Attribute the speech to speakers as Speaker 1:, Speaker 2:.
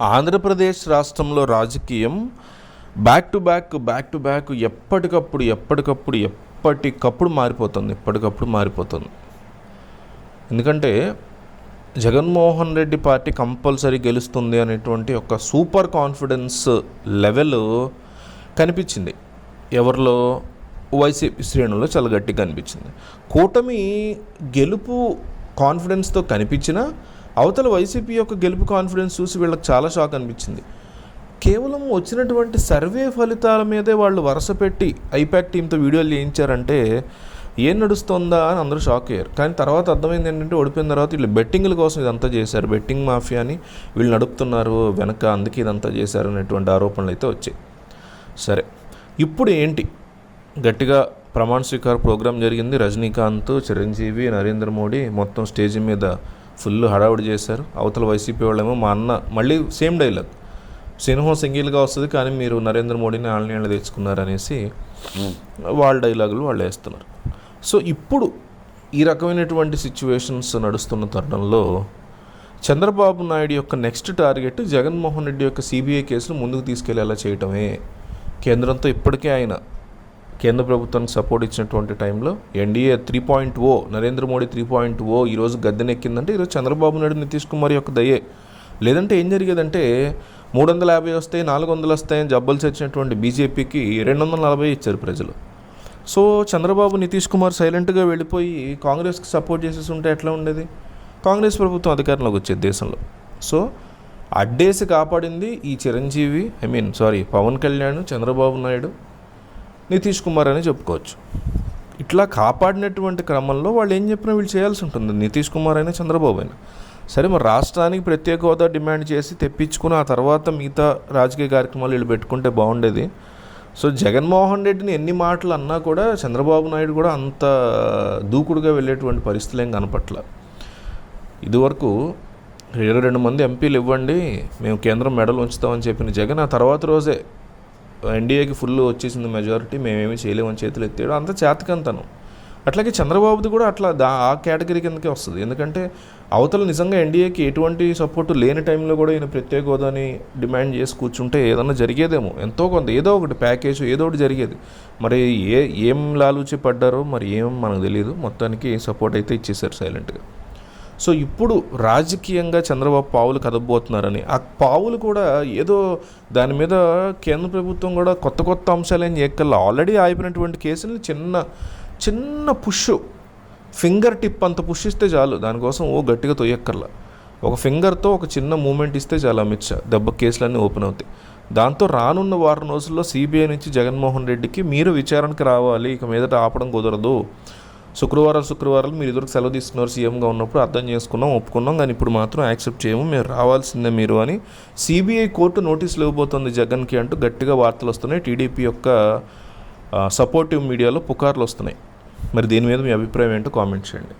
Speaker 1: ఆంధ్రప్రదేశ్ రాష్ట్రంలో రాజకీయం back to back ఎప్పటికప్పుడు మారిపోతుంది. ఎందుకంటే జగన్మోహన్ రెడ్డి పార్టీ కంపల్సరీ గెలుస్తుంది అనేటువంటి ఒక సూపర్ కాన్ఫిడెన్స్ లెవెల్ కనిపించింది. ఎవరిలో? వైసీపీ శ్రేణుల్లో చాలా గట్టిగా కనిపించింది. కూటమి గెలుపు కాన్ఫిడెన్స్తో కనిపించినా అవతల వైసీపీ యొక్క గెలుపు కాన్ఫిడెన్స్ చూసి వీళ్ళకి చాలా షాక్ అనిపించింది. కేవలం వచ్చినటువంటి సర్వే ఫలితాల మీదే వాళ్ళు వరుస పెట్టి ఐపాక్ టీంతో వీడియోలు చేయించారంటే ఏం నడుస్తుందా అని అందరూ షాక్ అయ్యారు. కానీ తర్వాత అర్థమైంది ఏంటంటే, ఓడిపోయిన తర్వాత వీళ్ళు బెట్టింగ్ల కోసం ఇదంతా చేశారు, బెట్టింగ్ మాఫియాని వీళ్ళు నడుపుతున్నారు వెనక, అందుకే ఇదంతా చేశారు అనేటువంటి ఆరోపణలు అయితే వచ్చాయి. సరే, ఇప్పుడు ఏంటి? గట్టిగా ప్రమాణ స్వీకార ప్రోగ్రాం జరిగింది. రజనీకాంత్, చిరంజీవి, నరేంద్ర మోడీ మొత్తం స్టేజ్ మీద ఫుల్ హడావుడి చేశారు. అవతల వైసీపీ వాళ్ళేమో మా అన్న మళ్ళీ సేమ్ డైలాగ్, సింహం సింగిల్గా వస్తుంది కానీ మీరు నరేంద్ర మోడీని ఆళ్ళ తెచ్చుకున్నారు అనేసి వాళ్ళ డైలాగులు వాళ్ళు వేస్తున్నారు. సో ఇప్పుడు ఈ రకమైనటువంటి సిచ్యువేషన్స్ నడుస్తున్న తరుణంలో చంద్రబాబు నాయుడు యొక్క నెక్స్ట్ టార్గెట్ జగన్మోహన్ రెడ్డి యొక్క సిబిఐ కేసును ముందుకు తీసుకెళ్లేలా చేయటమే. కేంద్రంతో ఇప్పటికే ఆయన కేంద్ర ప్రభుత్వానికి సపోర్ట్ ఇచ్చినటువంటి టైంలో ఎన్డీఏ 3.0, నరేంద్ర మోడీ 3.0 ఈరోజు గద్దెనెక్కిందంటే ఈరోజు చంద్రబాబు నాయుడు, నితీష్ కుమార్ యొక్క దయే. లేదంటే ఏం జరిగేదంటే 350 వస్తాయి, 400 వస్తాయని జబ్బలు చచ్చినటువంటి బీజేపీకి 240 ఇచ్చారు ప్రజలు. సో చంద్రబాబు, నితీష్ కుమార్ సైలెంట్గా వెళ్ళిపోయి కాంగ్రెస్కి సపోర్ట్ చేసేసి ఉంటే ఎట్లా ఉండేది? కాంగ్రెస్ ప్రభుత్వం అధికారంలోకి వచ్చేది దేశంలో. సో అడ్డేసి కాపాడింది ఈ చిరంజీవి, పవన్ కళ్యాణ్, చంద్రబాబు నాయుడు, నితీష్ కుమార్ అని చెప్పుకోవచ్చు. ఇట్లా కాపాడినటువంటి క్రమంలో వాళ్ళు ఏం చెప్పినా వీళ్ళు చేయాల్సి ఉంటుంది, నితీష్ కుమార్ అయినా చంద్రబాబు అయినా. సరే, మరి రాష్ట్రానికి ప్రత్యేక హోదా డిమాండ్ చేసి తెప్పించుకుని ఆ తర్వాత మిగతా రాజకీయ కార్యక్రమాలు వీళ్ళు పెట్టుకుంటే బాగుండేది. సో జగన్మోహన్ రెడ్డిని ఎన్ని మాటలు అన్నా కూడా చంద్రబాబు నాయుడు కూడా అంత దూకుడుగా వెళ్ళేటువంటి పరిస్థితులు ఏం కనపట్ల. ఇదివరకు 22 మంది ఎంపీలు ఇవ్వండి, మేము కేంద్రం మెడలు ఉంచుతామని చెప్పిన జగన్ ఆ తర్వాత రోజే ఎన్డీఏకి ఫుల్ వచ్చేసింది మెజారిటీ, మేమేమీ చేయలేమని చేతులు ఎత్తాడు. అంత చేతకంతనం. అట్లాగే చంద్రబాబుది కూడా అట్లా ఆ కేటగిరీ కిందకే వస్తుంది. ఎందుకంటే అవతల నిజంగా ఎన్డీఏకి ఎటువంటి సపోర్టు లేని టైంలో కూడా ఈయన ప్రత్యేక హోదాని డిమాండ్ చేసి కూర్చుంటే ఏదన్నా జరిగేదేమో, ఎంతో కొంత ఏదో ఒకటి ప్యాకేజ్ ఏదో ఒకటి జరిగేది. మరి ఏం లాలూచి పడ్డారో మరి ఏం మనకు తెలియదు. మొత్తానికి సపోర్ట్ అయితే ఇచ్చేశారు సైలెంట్గా. సో ఇప్పుడు రాజకీయంగా చంద్రబాబు పావులు కదబోతున్నారని, ఆ పావులు కూడా ఏదో దాని మీద కేంద్ర ప్రభుత్వం కూడా కొత్త అంశాలు ఏం చేయక్కర్లా. ఆల్రెడీ ఆగిపోయినటువంటి కేసుని చిన్న పుష్, ఫింగర్ టిప్ అంత పుష్ ఇస్తే చాలు. దానికోసం గట్టిగా తొయ్యక్కర్లా. ఒక ఫింగర్తో ఒక చిన్న మూమెంట్ ఇస్తే చాలు, అమిత్ షా దెబ్బ కేసులన్నీ ఓపెన్ అవుతాయి. దాంతో రానున్న వారం రోజుల్లో సిబిఐ నుంచి జగన్మోహన్ రెడ్డికి మీరు విచారణకు రావాలి, ఇక మీదట ఆపడం కుదరదు. శుక్రవారాలు మీరు ఇదివరకు సెలవు తీసుకున్నారు సీఎంగా ఉన్నప్పుడు, అర్థం చేసుకున్నాం, ఒప్పుకున్నాం, కానీ ఇప్పుడు మాత్రం యాక్సెప్ట్ చేయము, మీరు రావాల్సిందే మీరు అని సిబిఐ కోర్టు నోటీసులు ఇవ్వబోతోంది జగన్కి అంటూ గట్టిగా వార్తలు వస్తున్నాయి. టీడీపీ యొక్క సపోర్టివ్ మీడియాలో పుకార్లు వస్తున్నాయి. మరి దీని మీద మీ అభిప్రాయం ఏంటో కామెంట్ చేయండి.